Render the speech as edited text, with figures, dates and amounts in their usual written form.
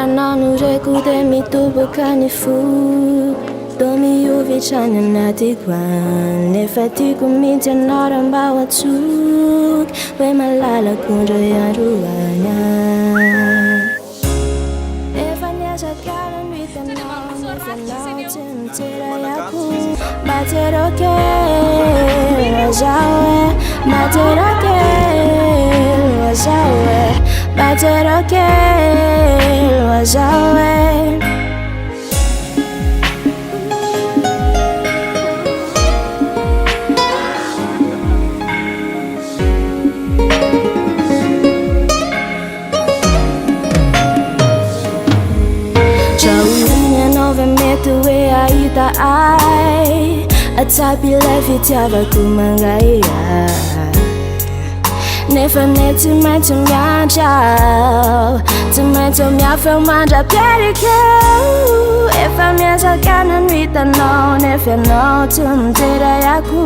Para não recude mi tu boca ni fu Domi yu vichanya na tigwan Ne fatigu mintia nora mbawa tsuk We malala kunja ya ruanya Efa nyasa kala nwita no Nefa no timtira yaku Bateroke wazawe Bateroke wazawe Bateroke wazawe Tu e aita ai Atapi levi tiava kumangaya Nefa netu metu mianjau Tu metu miafel manja perikeu Efa miasa kanan wita no Nefa no tumtira yaku